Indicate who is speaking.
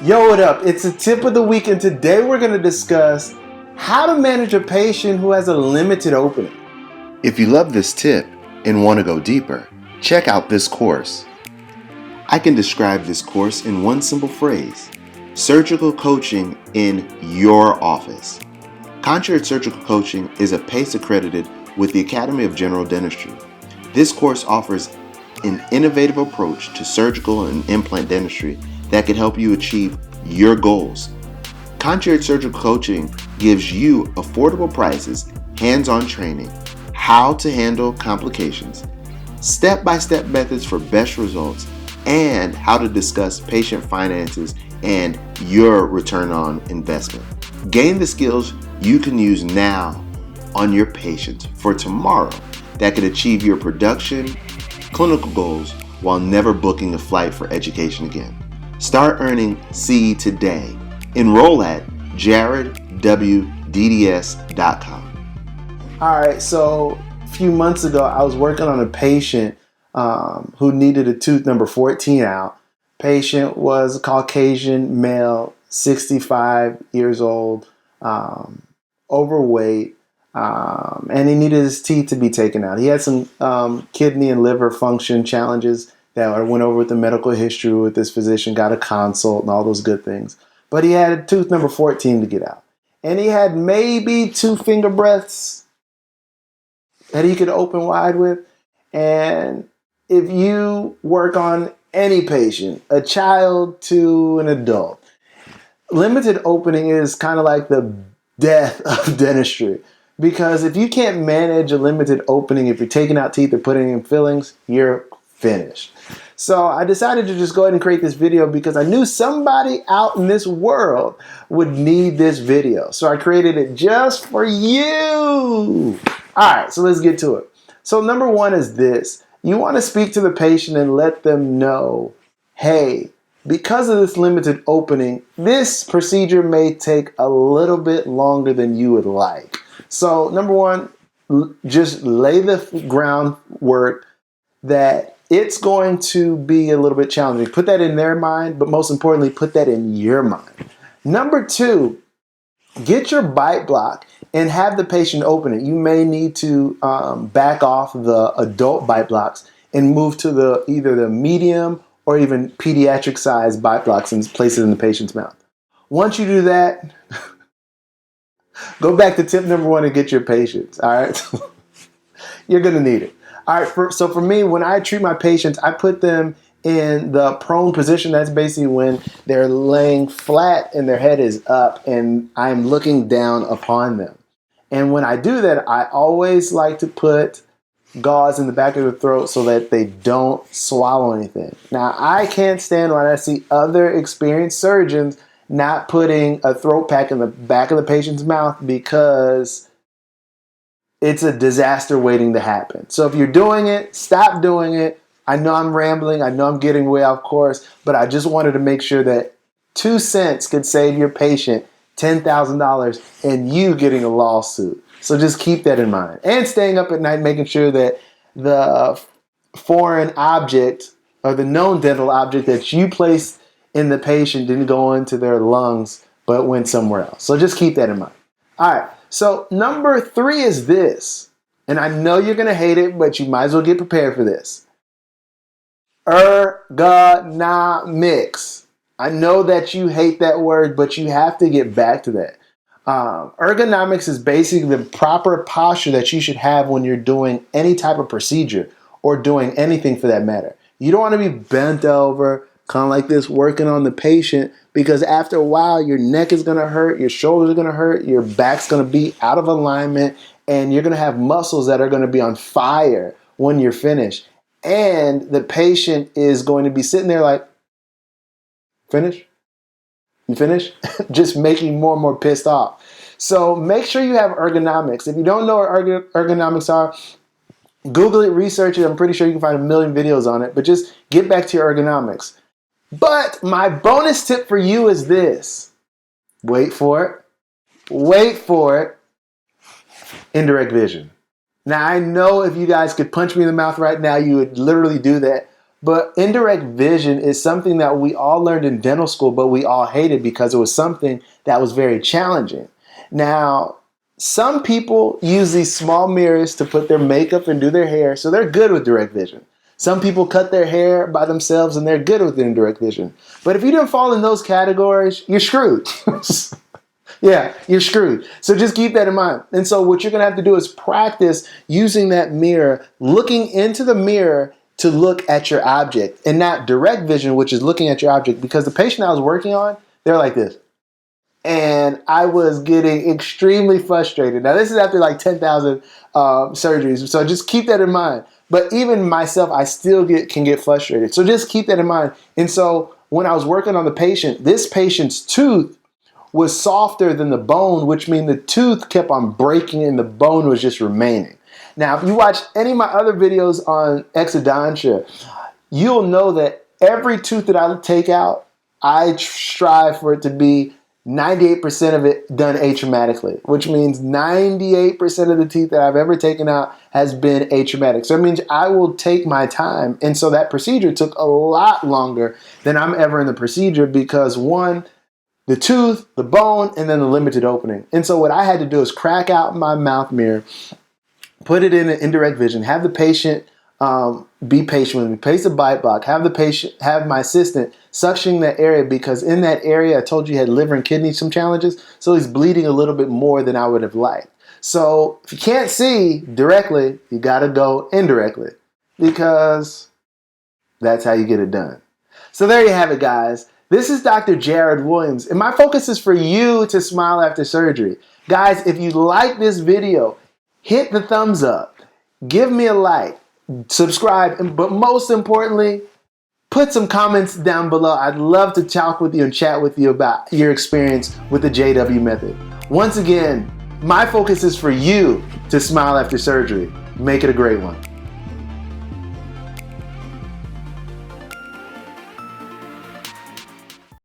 Speaker 1: Yo, what up? It's a tip of the week, and today we're going to discuss how to manage a patient who has a limited opening.
Speaker 2: If you love this tip and want to go deeper, check out this course. I can describe this course in one simple phrase: surgical coaching in your office. Concierge Surgical Coaching is a PACE accredited with the Academy of General Dentistry. This course offers an innovative approach to surgical and implant dentistry that can help you achieve your goals. Concierge Surgical Coaching gives you affordable prices, hands-on training, how to handle complications, step-by-step methods for best results, and how to discuss patient finances and your return on investment. Gain the skills you can use now on your patients for tomorrow that could achieve your production, clinical goals while never booking a flight for education again. Start earning CE today. Enroll at jaredwdds.com.
Speaker 1: All right, so a few months ago, I was working on a patient who needed a tooth number 14 out. Patient was a Caucasian male, 65 years old, overweight, and he needed his teeth to be taken out. He had some kidney and liver function challenges that I went over with the medical history with this physician, got a consult and all those good things. But he had tooth number 14 to get out. And he had maybe 2 finger breaths that he could open wide with. And if you work on any patient, a child to an adult, limited opening is kind of like the death of dentistry. Because if you can't manage a limited opening, if you're taking out teeth or putting in fillings, you're finished. So I decided to just go ahead and create this video because I knew somebody out in this world would need this video. So I created it just for you. All right, so let's get to it. So number one is this. You want to speak to the patient and let them know, hey, because of this limited opening, this procedure may take a little bit longer than you would like. So number one, just lay the groundwork that it's going to be a little bit challenging. Put that in their mind, but most importantly, put that in your mind. Number two, get your bite block and have the patient open it. You may need to back off the adult bite blocks and move to either the medium or even pediatric size bite blocks and place it in the patient's mouth. Once you do that, go back to tip number one and get your patients. All right, you're gonna need it. All right, so for me, when I treat my patients, I put them in the prone position. That's basically when they're laying flat and their head is up and I'm looking down upon them. And when I do that, I always like to put gauze in the back of the throat so that they don't swallow anything. Now, I can't stand when I see other experienced surgeons not putting a throat pack in the back of the patient's mouth because it's a disaster waiting to happen. So if you're doing it, stop doing it. I know I'm rambling. I know I'm getting way off course, but I just wanted to make sure that 2 cents could save your patient $10,000 and you getting a lawsuit. So just keep that in mind. And staying up at night, making sure that the foreign object or the known dental object that you placed in the patient didn't go into their lungs, but went somewhere else. So just keep that in mind. All right. So number 3 is this, and I know you're going to hate it, but you might as well get prepared for this. Ergonomics. I know that you hate that word, but you have to get back to that. Ergonomics is basically the proper posture that you should have when you're doing any type of procedure or doing anything for that matter. You don't want to be bent over, kind of like this, working on the patient, because after a while, your neck is going to hurt, your shoulders are going to hurt, your back's going to be out of alignment, and you're going to have muscles that are going to be on fire when you're finished. And the patient is going to be sitting there like, finish? You finish? Just making more and more pissed off. So make sure you have ergonomics. If you don't know what ergonomics are, Google it, research it. I'm pretty sure you can find a million videos on it, but just get back to your ergonomics. But my bonus tip for you is this. Wait for it. Wait for it. Indirect vision. Now, I know if you guys could punch me in the mouth right now, you would literally do that. But indirect vision is something that we all learned in dental school, but we all hated because it was something that was very challenging. Now, some people use these small mirrors to put their makeup and do their hair, so they're good with direct vision. Some people cut their hair by themselves and they're good with indirect vision. But if you didn't fall in those categories, you're screwed. Yeah, you're screwed. So just keep that in mind. And so what you're going to have to do is practice using that mirror, looking into the mirror to look at your object, and not direct vision, which is looking at your object. Because the patient I was working on, they're like this. And I was getting extremely frustrated. Now, this is after like 10,000 surgeries. So just keep that in mind. But even myself, I still can get frustrated. So just keep that in mind. And so when I was working on the patient, this patient's tooth was softer than the bone, which means the tooth kept on breaking and the bone was just remaining. Now, if you watch any of my other videos on exodontia, you'll know that every tooth that I take out, I strive for it to be 98% of it done atraumatically, which means 98% of the teeth that I've ever taken out has been atraumatic. So it means I will take my time. And so that procedure took a lot longer than I'm ever in the procedure because one, the tooth, the bone, and then the limited opening. And so what I had to do is crack out my mouth mirror, put it in an indirect vision, have the patient be patient with me, place a bite block, have my assistant suctioning that area because in that area, I told you he had liver and kidney some challenges, so he's bleeding a little bit more than I would have liked. So if you can't see directly, you gotta go indirectly because that's how you get it done. So there you have it, guys. This is Dr. Jared Williams, and my focus is for you to smile after surgery. Guys, if you like this video, hit the thumbs up, give me a like, subscribe, but most importantly, put some comments down below. I'd love to talk with you and chat with you about your experience with the JW method. Once again, my focus is for you to smile after surgery. Make it a great one.